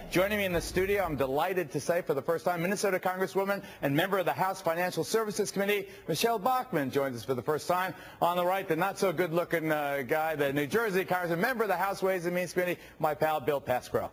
Joining me in the studio, I'm delighted to say for the first time, Minnesota Congresswoman and member of the House Financial Services Committee, Michele Bachmann joins us for the first time. On the right, the not-so-good-looking guy, the New Jersey Congressman, member of the House Ways and Means Committee, my pal Bill Pascrell.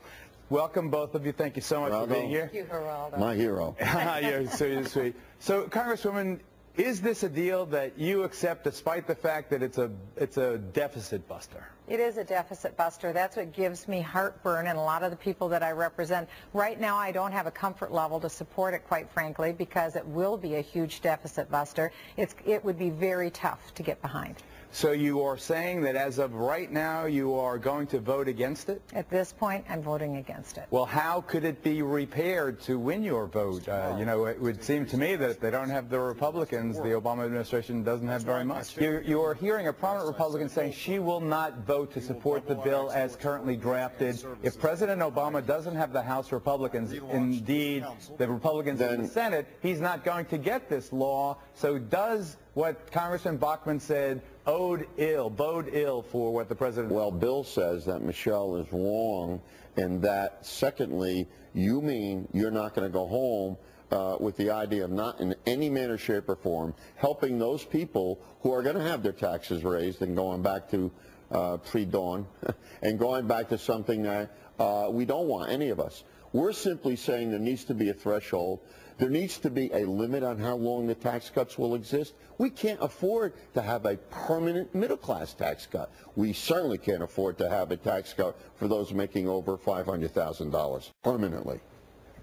Welcome, both of you. Thank you so much for being here. Thank you, Geraldo. My hero. You're so sweet. So, Congresswoman, is this a deal that you accept despite the fact that it's a deficit buster? It is a deficit buster. That's what gives me heartburn and a lot of the people that I represent. Right now, I don't have a comfort level to support it, quite frankly, because it will be a huge deficit buster. It would be very tough to get behind. So you are saying that as of right now, you are going to vote against it? At this point, I'm voting against it. Well, how could it be repaired to win your vote? You know, it would seem to me that if they don't have the Republicans, the Obama administration doesn't have very much. You are hearing a prominent Republican saying she will not vote to support the bill as currently drafted. If President Obama doesn't have the House Republicans, indeed the Republicans in the Senate, he's not going to get this law. So does what Congressman Bachmann said bode ill for what the president... Well, Bill says that Michele is wrong, and that, secondly, you mean you're not going to go home with the idea of not in any manner, shape, or form helping those people who are going to have their taxes raised and going back to pre-dawn and going back to something that we don't want, any of us. We're simply saying there needs to be a threshold. There needs to be a limit on how long the tax cuts will exist. We can't afford to have a permanent middle-class tax cut. We certainly can't afford to have a tax cut for those making over $500,000 permanently.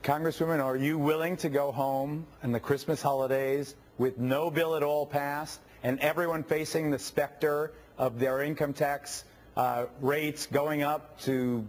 Congresswoman, are you willing to go home in the Christmas holidays with no bill at all passed and everyone facing the specter of their income tax rates going up to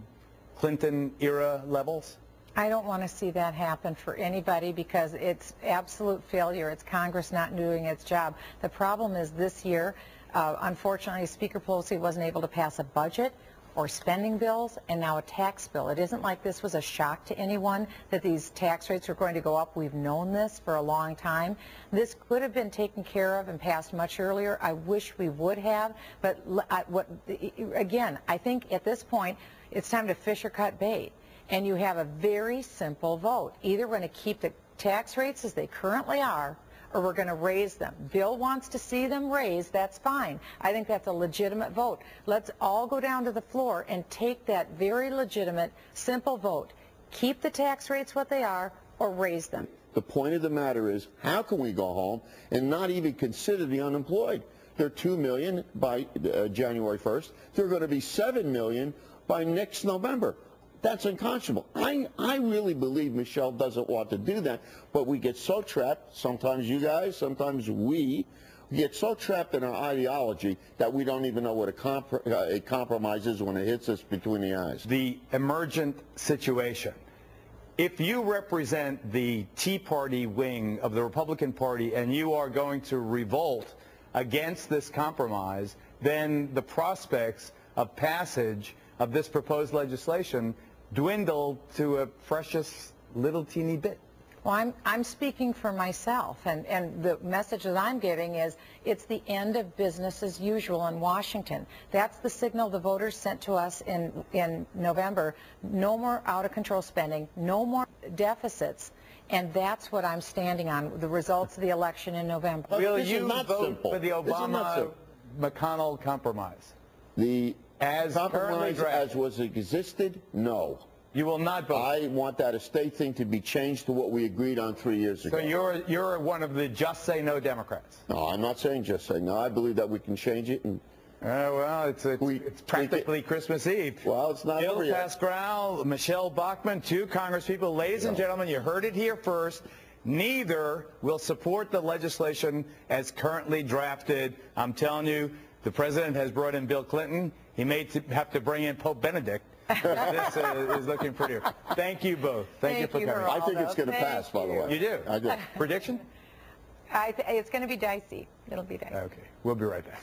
Clinton-era levels? I don't want to see that happen for anybody because it's absolute failure. It's Congress not doing its job. The problem is this year, unfortunately, Speaker Pelosi wasn't able to pass a budget or spending bills and now a tax bill. It isn't like this was a shock to anyone that these tax rates were going to go up. We've known this for a long time. This could have been taken care of and passed much earlier. I wish we would have, but again, I think at this point it's time to fish or cut bait. And you have a very simple vote. Either we're going to keep the tax rates as they currently are, or we're going to raise them. Bill wants to see them raised. That's fine. I think that's a legitimate vote. Let's all go down to the floor and take that very legitimate, simple vote. Keep the tax rates what they are, or raise them. The point of the matter is, how can we go home and not even consider the unemployed? There are 2 million by January 1st. There are going to be 7 million by next November. That's unconscionable. I really believe Michele doesn't want to do that, but we get so trapped, sometimes you guys, sometimes we get so trapped in our ideology that we don't even know what a compromise is when it hits us between the eyes. The emergent situation. If you represent the Tea Party wing of the Republican Party and you are going to revolt against this compromise, then the prospects of passage of this proposed legislation dwindle to a precious little teeny bit. Well, I'm speaking for myself, and the message that I'm getting is it's the end of business as usual in Washington. That's the signal the voters sent to us in November. No more out-of-control spending, no more deficits, and that's what I'm standing on, the results of the election in November. Will you vote for the Obama-McConnell compromise? The compromise as was existed, no. You will not vote? I want that estate thing to be changed to what we agreed on 3 years ago. So you're one of the just say no Democrats? No, I'm not saying just say no. I believe that we can change it. And well, it's practically Christmas Eve. Well, it's not over yet. Bill Pascrell, Michele Bachmann, 2 congresspeople. Ladies and gentlemen, you heard it here first. Neither will support the legislation as currently drafted. I'm telling you, the president has brought in Bill Clinton. He may have to bring in Pope Benedict. This is looking pretty. Thank you both. Thank you for coming. I think it's going to pass, by the way. You do? I do. Prediction? It's going to be dicey. It'll be dicey. Okay. We'll be right back.